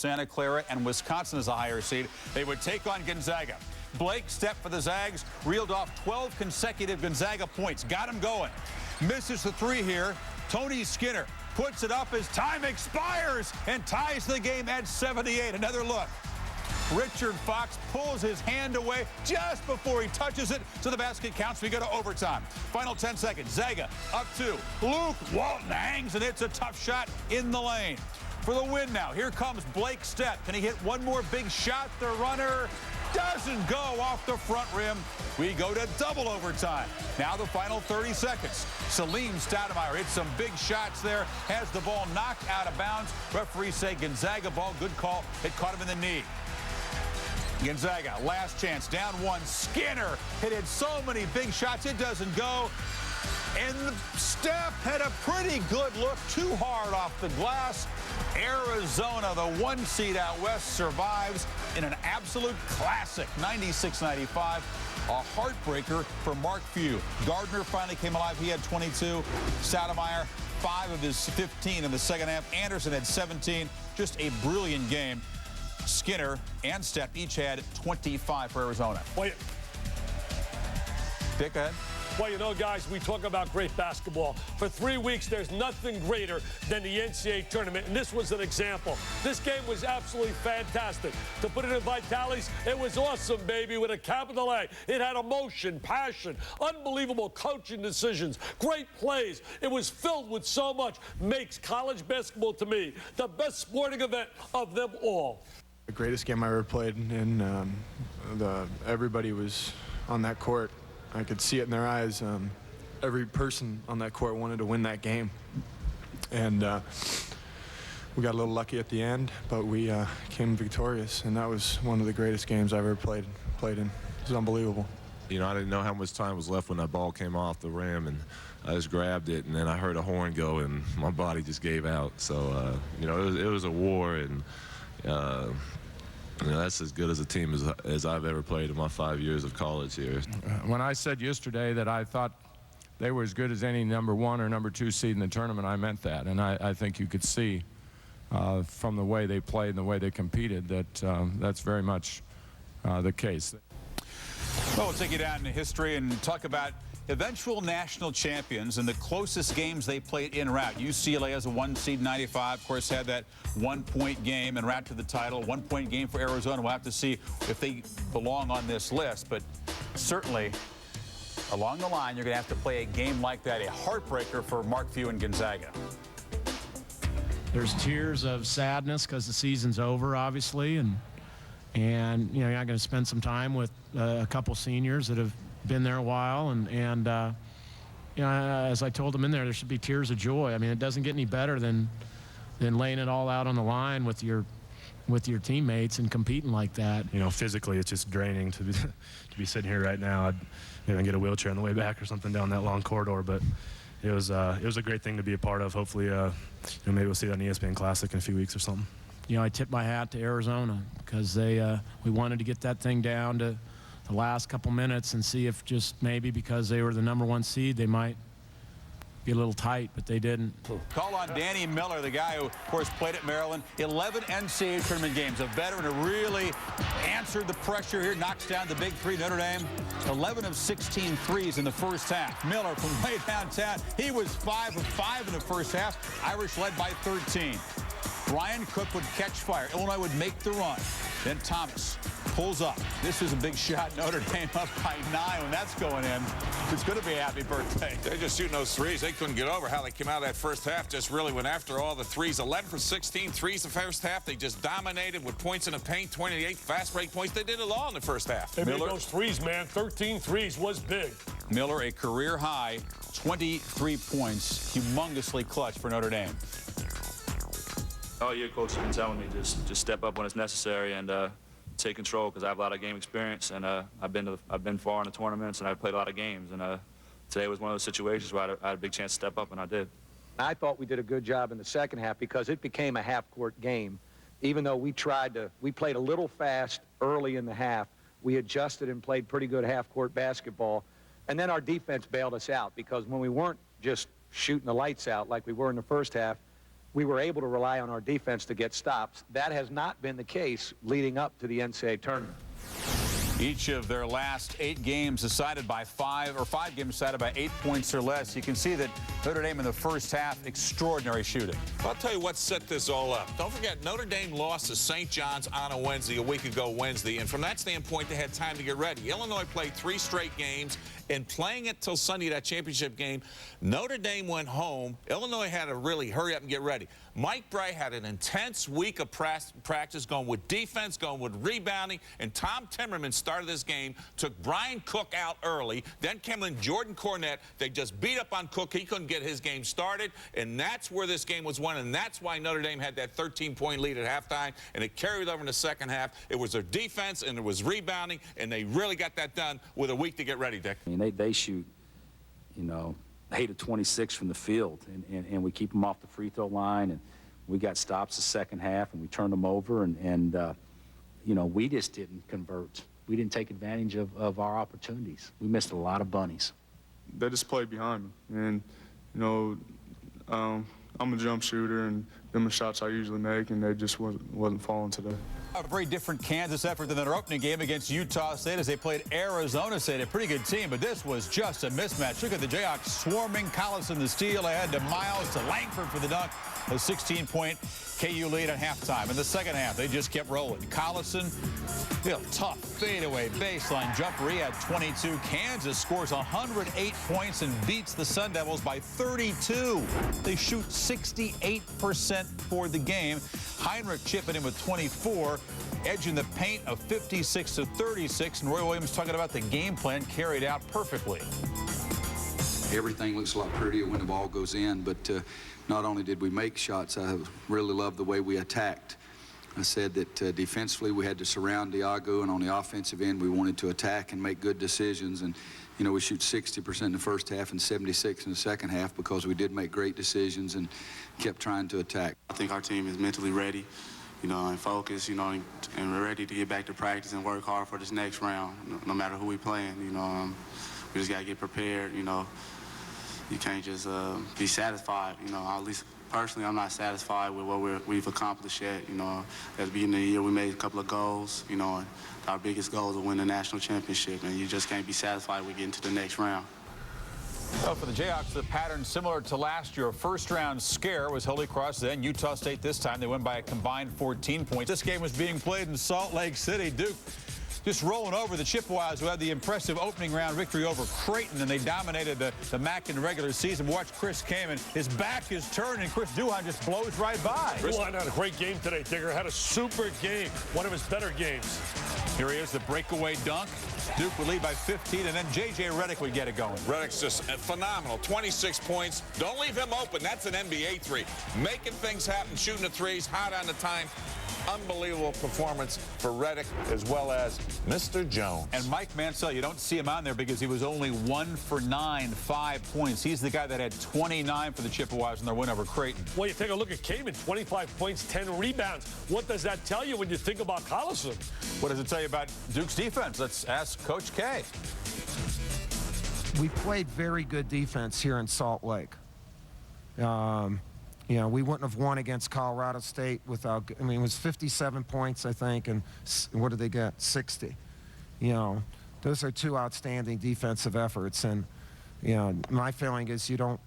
Santa Clara, and Wisconsin as a higher seed. They would take on Gonzaga. Blake stepped for the Zags, reeled off 12 consecutive Gonzaga points, got him going. Misses the three here. Tony Skinner puts it up as time expires and ties the game at 78. Another look. Richard Fox pulls his hand away just before he touches it, so the basket counts. We go to overtime. Final 10 seconds. Zaga up two. Luke Walton hangs, and it's a tough shot in the lane. For the win now, here comes Blake Stepp. Can he hit one more big shot? The runner doesn't go off the front rim. We go to double overtime. Now the final 30 seconds. Salim Stoudemire hits some big shots there, has the ball knocked out of bounds. Referees say Gonzaga ball, good call. It caught him in the knee. Gonzaga, last chance, down one. Skinner hit so many big shots, it doesn't go. And Stepp had a pretty good look, too hard off the glass. Arizona, the one seed out west, survives in an absolute classic, 96-95. A heartbreaker for Mark Few. Gardner finally came alive. He had 22. Stoudemire, 5 of his 15 in the second half. Anderson had 17. Just a brilliant game. Skinner and Stepp each had 25 for Arizona. Well, Dick, go ahead. Well, you know, guys, we talk about great basketball. For 3 weeks, there's nothing greater than the NCAA tournament, and this was an example. This game was absolutely fantastic. To put it in Vitali's, it was awesome, baby, with a capital A. It had emotion, passion, unbelievable coaching decisions, great plays. It was filled with so much. Makes college basketball, to me, the best sporting event of them all. The greatest game I ever played, and everybody was on that court. I could see it in their eyes. Every person on that court wanted to win that game. And we got a little lucky at the end, but we came victorious. And that was one of the greatest games I've ever played in. It was unbelievable. You know, I didn't know how much time was left when that ball came off the rim, and I just grabbed it, and then I heard a horn go, and my body just gave out. So, you know, it was a war, and you know, that's as good as a team as I've ever played in my 5 years of college here. When I said yesterday that I thought they were as good as any number 1 or number 2 seed in the tournament, I meant that. And I think you could see from the way they played and the way they competed that that's very much the case. Well, we'll take you down in history and talk about eventual national champions and the closest games they played in route. UCLA as a 1 seed, 95, of course, had that 1-point game en route to the title. 1-point game for Arizona. We'll have to see if they belong on this list, but certainly along the line, you're going to have to play a game like that, a heartbreaker for Mark Few and Gonzaga. There's tears of sadness because the season's over, obviously, and you know, you're not going to spend some time with a couple seniors that have been there a while, and you know, as I told them in there should be tears of joy. I mean, it doesn't get any better than laying it all out on the line with your teammates and competing like that. You know, physically, it's just draining to be sitting here right now. I'd maybe get a wheelchair on the way back or something down that long corridor, but it was a great thing to be a part of. Hopefully, you know, maybe we'll see that on ESPN Classic in a few weeks or something. You know, I tip my hat to Arizona because we wanted to get that thing down to the last couple minutes and see if just maybe because they were the number 1 seed, they might be a little tight, but they didn't. Call on Danny Miller, the guy who, of course, played at Maryland. 11 NCAA tournament games. A veteran who really answered the pressure here, knocks down the big 3, Notre Dame. 11 of 16 threes in the first half. Miller from way downtown. He was 5 of 5 in the first half. Irish led by 13. Brian Cook would catch fire. Illinois would make the run. Then Thomas pulls up. This is a big shot. Notre Dame up by 9 when that's going in. It's going to be a happy birthday. They're just shooting those threes. They couldn't get over how they came out of that first half. Just really went after all the threes. 11 for 16 threes the first half. They just dominated with points in the paint, 28 fast break points. They did it all in the first half. They made those threes, man. 13 threes was big. Miller, a career high, 23 points. Humongously clutch for Notre Dame. All year, coach has been telling me just step up when it's necessary and take control because I have a lot of game experience and I've been far in the tournaments and I've played a lot of games and today was one of those situations where I had a big chance to step up and I did. I thought we did a good job in the second half because it became a half-court game. Even though we played a little fast early in the half, we adjusted and played pretty good half-court basketball, and then our defense bailed us out because when we weren't just shooting the lights out like we were in the first half, we were able to rely on our defense to get stops. That has not been the case leading up to the NCAA tournament. Each of their last 8 games decided by 5 games decided by 8 points or less. You can see that Notre Dame in the first half, extraordinary shooting. I'll tell you what set this all up. Don't forget, Notre Dame lost to St. John's on a week ago Wednesday, and from that standpoint, they had time to get ready. Illinois played 3 straight games, and playing it till Sunday, that championship game, Notre Dame went home. Illinois had to really hurry up and get ready. Mike Bray had an intense week of practice, going with defense, going with rebounding, and Tom Timmerman started this game, took Brian Cook out early, then came in Jordan Cornette. They just beat up on Cook. He couldn't get his game started, and that's where this game was won, and that's why Notre Dame had that 13-point lead at halftime, and it carried over in the second half. It was their defense, and it was rebounding, and they really got that done with a week to get ready, Dick. I mean, they shoot, 8 of 26 from the field, and we keep them off the free throw line, and we got stops the second half, and we turned them over, and we just didn't convert. We didn't take advantage of our opportunities. We missed a lot of bunnies. They just played behind me, and I'm a jump shooter, and them are shots I usually make, and they just wasn't falling today. A very different Kansas effort than their opening game against Utah State as they played Arizona State, a pretty good team, but this was just a mismatch. Look at the Jayhawks swarming, Collison the steal ahead to Miles to Langford for the dunk. A 16-point KU lead at halftime. In the second half, they just kept rolling. Collison, tough fadeaway baseline jumper. He had 22. Kansas scores 108 points and beats the Sun Devils by 32. They shoot 68% for the game. Heinrich chipping in with 24, edging the paint of 56-36. And Roy Williams talking about the game plan carried out perfectly. Everything looks a lot prettier when the ball goes in, but not only did we make shots, I really loved the way we attacked. I said that defensively we had to surround Diago, and on the offensive end we wanted to attack and make good decisions. And we shoot 60% in the first half and 76 in the second half because we did make great decisions and kept trying to attack. I think our team is mentally ready, and focused, and we're ready to get back to practice and work hard for this next round, no matter who we playing. We just got to get prepared. You can't just be satisfied. At least personally, I'm not satisfied with what we've accomplished yet. At the beginning of the year, we made a couple of goals. Our biggest goal is to win the national championship, and you just can't be satisfied with getting to the next round. Well, for the Jayhawks, the pattern similar to last year. A first-round scare was Holy Cross, then Utah State this time. They win by a combined 14 points. This game was being played in Salt Lake City. Duke just rolling over the Chippewas, who had the impressive opening round victory over Creighton, and they dominated the MAC in the regular season. Watch Chris Kaman. His back is turned, and Chris Duhon just blows right by. Duhon had a great game today, Digger. Had a super game. One of his better games. Here he is, the breakaway dunk. Duke would lead by 15, and then J.J. Redick would get it going. Redick's just phenomenal. 26 points. Don't leave him open. That's an NBA three. Making things happen, shooting the threes, hot on the time. Unbelievable performance for Redick as well as Mr. Jones. And Mike Mansell, you don't see him on there because he was only 1 for 9, 5 points. He's the guy that had 29 for the Chippewas in their win over Creighton. Well, you take a look at Kaman, 25 points, 10 rebounds. What does that tell you when you think about Collison? What does it tell you about Duke's defense? Let's ask Coach K. We played very good defense here in Salt Lake. We wouldn't have won against Colorado State without, it was 57 points, I think, and what did they get? 60. Those are 2 outstanding defensive efforts, and, my feeling is you don't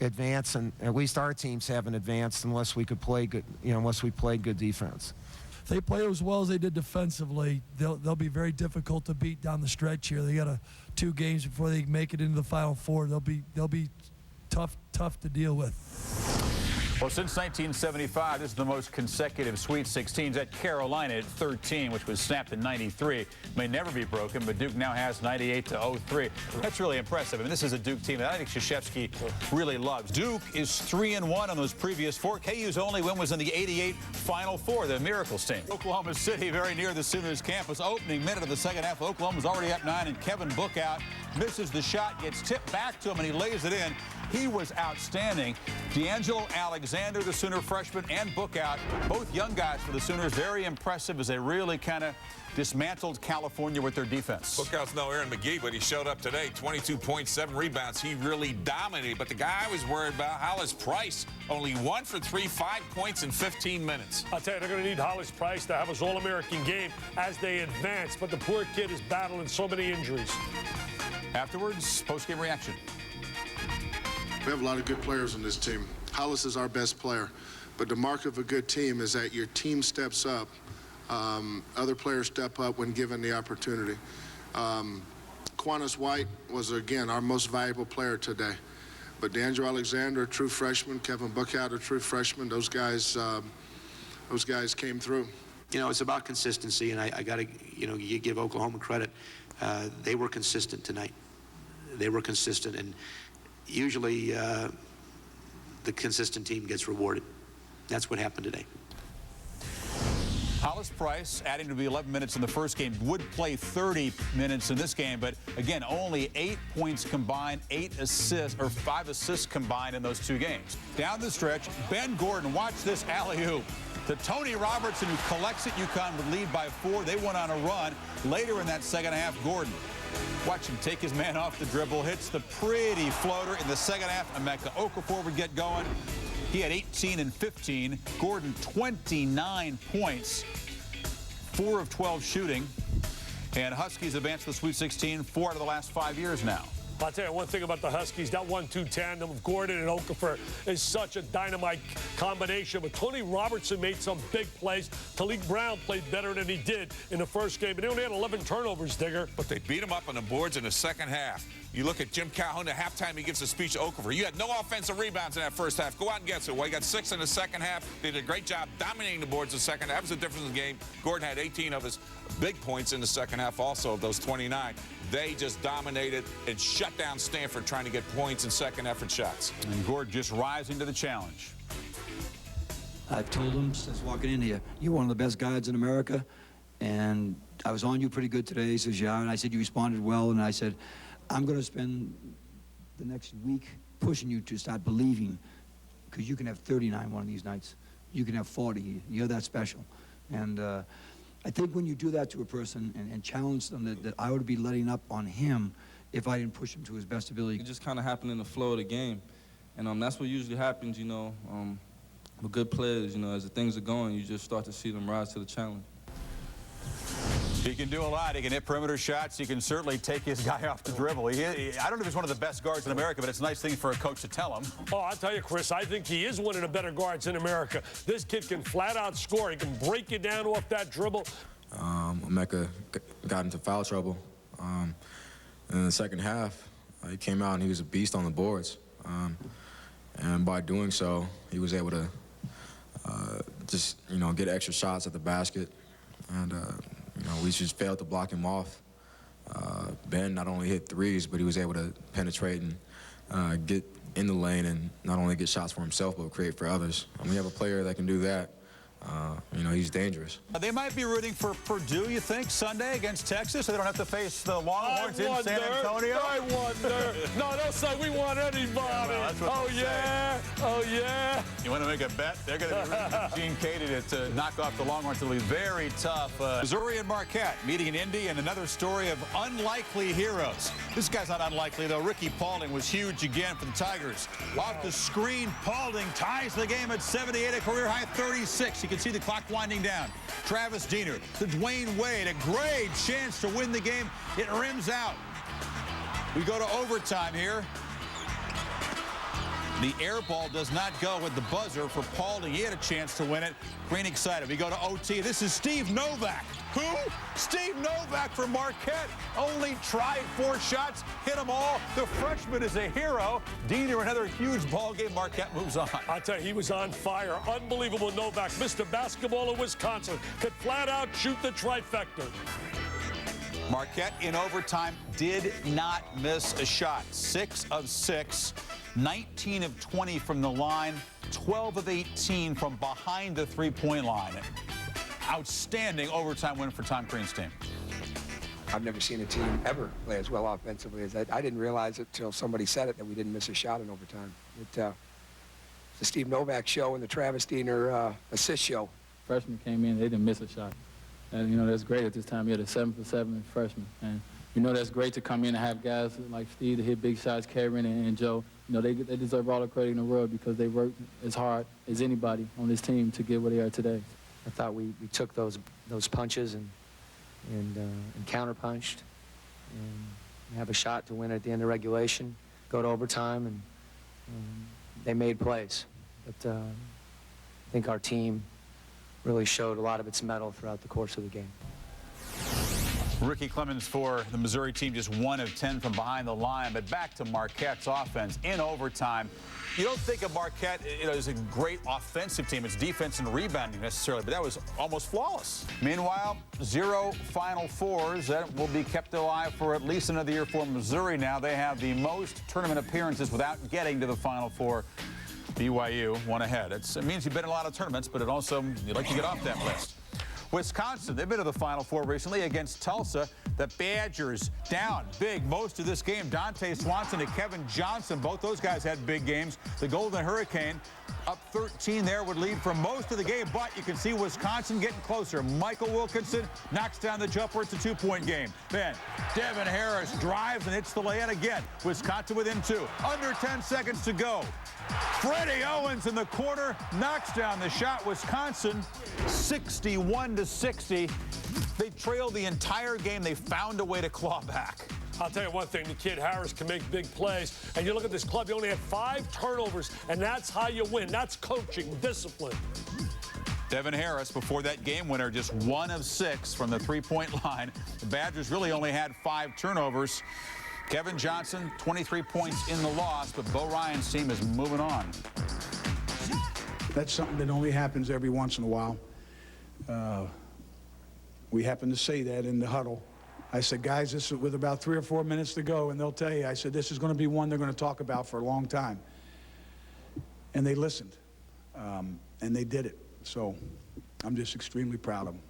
advance, and at least our teams haven't advanced unless we could play good, unless we played good defense. If they play as well as they did defensively, they'll be very difficult to beat down the stretch here. They got 2 games before they make it into the Final Four. They'll be tough to deal with. Well, since 1975, this is the most consecutive Sweet 16s at Carolina at 13, which was snapped in 93. May never be broken, but Duke now has 98-03. That's really impressive. This is a Duke team that I think Krzyzewski really loves. Duke is 3-1 on those previous 4. KU's only win was in the 88 Final Four, the Miracles team. Oklahoma City, very near the Sooners campus. Opening minute of the second half, Oklahoma's already up 9, and Kevin Bookout misses the shot, gets tipped back to him, and he lays it in. He was outstanding. D'Angelo Alexander, the Sooner freshman, and Bookout, both young guys for the Sooners, very impressive as they really kind of dismantled California with their defense. Bookout's no Aaron McGee, but he showed up today. 22.7 rebounds. He really dominated. But the guy I was worried about, Hollis Price, only 1 for 3, 5 points in 15 minutes. I'll tell you, they're going to need Hollis Price to have his All-American game as they advance. But the poor kid is battling so many injuries. Afterwards, post-game reaction. We have a lot of good players on this team. Hollis is our best player. But the mark of a good team is that your team steps up. Other players step up when given the opportunity. Quantus White was, again, our most valuable player today. But D'Angelo Alexander, a true freshman, Kevin Bookout, a true freshman, those guys came through. You know, it's about consistency, and I got to, you give Oklahoma credit. They were consistent tonight. They were consistent, and usually the consistent team gets rewarded. That's what happened today. Hollis Price, adding to the 11 minutes in the first game, would play 30 minutes in this game, but again, only 8 points combined, 5 assists combined in those 2 games. Down the stretch, Ben Gordon, watch this alley-oop to Tony Robertson, who collects it. UConn would lead by 4. They went on a run. Later in that second half, Gordon, watch him take his man off the dribble, hits the pretty floater in the second half. Emeka Okafor would get going. He had 18 and 15. Gordon, 29 points, 4 of 12 shooting. And Huskies advanced to the Sweet 16 4 out of the last 5 years now. I'll tell you one thing about the Huskies. That 1-2 tandem of Gordon and Okafor is such a dynamite combination. But Tony Robertson made some big plays. Talik Brown played better than he did in the first game. But they only had 11 turnovers, Digger. But they beat him up on the boards in the second half. You look at Jim Calhoun at halftime, he gives a speech to Okafor. You had no offensive rebounds in that first half. Go out and get it. Well, he got 6 in the second half. They did a great job dominating the boards in the second half. That was the difference in the game. Gordon had 18 of his big points in the second half also of those 29. They just dominated and shut down Stanford trying to get points in second effort shots. And Gordon just rising to the challenge. I've told him since walking in here, you're one of the best guards in America, and I was on you pretty good today. He says, yeah, and I said, you responded well, and I said, I'm going to spend the next week pushing you to start believing, because you can have 39 one of these nights. You can have 40. You're that special. And I think when you do that to a person and challenge them, that I would be letting up on him if I didn't push him to his best ability. It just kind of happened in the flow of the game. And that's what usually happens, with good players, as the things are going, you just start to see them rise to the challenge. He can do a lot. He can hit perimeter shots. He can certainly take his guy off the dribble. I don't know if he's one of the best guards in America, but it's a nice thing for a coach to tell him. Oh, I'll tell you, Chris, I think he is one of the better guards in America. This kid can flat out score. He can break you down off that dribble. Emeka got into foul trouble. In the second half, he came out and he was a beast on the boards. And by doing so, he was able to just, get extra shots at the basket. And, we just failed to block him off. Ben not only hit threes, but he was able to penetrate and get in the lane and not only get shots for himself, but create for others. And we have a player that can do that. He's dangerous. They might be rooting for Purdue, you think, Sunday against Texas, so they don't have to face the Longhorns in San Antonio? I wonder. No, don't say we want anybody. Oh, yeah. Oh, yeah. You want to make a bet? They're going to be rooting for Gene Katie to knock off the Longhorns. It'll be very tough. Missouri and Marquette meeting in Indy, and another story of unlikely heroes. This guy's not unlikely, though. Ricky Paulding was huge again for the Tigers. Off the screen, Paulding ties the game at 78, a career-high 36. You can see the clock winding down. Travis Diener to Dwayne Wade, a great chance to win the game. It rims out. We go to overtime here. The air ball does not go with the buzzer for Paulding. He had a chance to win it. Green excited. We go to OT. This is Steve Novak. Who? Steve Novak for Marquette. Only tried 4 shots, hit them all. The freshman is a hero. Diener, another huge ball game. Marquette moves on. I'll tell you, he was on fire. Unbelievable Novak. Mr. Basketball in Wisconsin. Could flat out shoot the trifecta. Marquette in overtime did not miss a shot. 6 of 6. 19 of 20 from the line, 12 of 18 from behind the three-point line. Outstanding overtime win for Tom Crean's team. I've never seen a team ever play as well offensively as that. I didn't realize it until somebody said it that we didn't miss a shot in overtime. The Steve Novak show and the Travis Diener assist show. Freshmen came in, they didn't miss a shot. And, you know, that's great at this time. You're the 7 for 7 freshman. And, you know, that's great to come in and have guys like Steve to hit big shots, Karen and Joe. You know, they deserve all the credit in the world because they worked as hard as anybody on this team to get where they are today. I thought we took those punches and counter-punched and have a shot to win at the end of regulation, go to overtime, and they made plays. But I think our team really showed a lot of its mettle throughout the course of the game. Ricky Clemens for the Missouri team, just 1 of 10 from behind the line. But back to Marquette's offense in overtime. You don't think of Marquette, you know, as a great offensive team. It's defense and rebounding necessarily, but that was almost flawless. Meanwhile, 0 Final Fours. That will be kept alive for at least another year for Missouri now. They have the most tournament appearances without getting to the Final Four. BYU one ahead. It means you've been in a lot of tournaments, but it also, you'd like to get off that list. Wisconsin, they've been to the Final Four recently against Tulsa. The Badgers down big most of this game. Dante Swanson and Kevin Johnson, both those guys had big games. The Golden Hurricane up 13 there would lead for most of the game, but you can see Wisconsin getting closer. Michael Wilkinson knocks down the jumper. It's a 2-point game. Then Devin Harris drives and hits the lay-in again. Wisconsin within 2. Under 10 seconds to go. Freddie Owens in the corner knocks down the shot. Wisconsin 61-60. They trailed the entire game. They found a way to claw back. I'll tell you one thing, the kid Harris can make big plays. And you look at this club, you only have 5 turnovers, and that's how you win. That's coaching, discipline. Devin Harris, before that game winner, just 1 of 6 from the 3-point line. The Badgers really only had 5 turnovers. Kevin Johnson, 23 points in the loss, but Bo Ryan's team is moving on. That's something that only happens every once in a while. We happened to say that in the huddle. I said, guys, this is with about 3 or 4 minutes to go, and they'll tell you, I said, this is going to be one they're going to talk about for a long time. And they listened, and they did it. So I'm just extremely proud of them.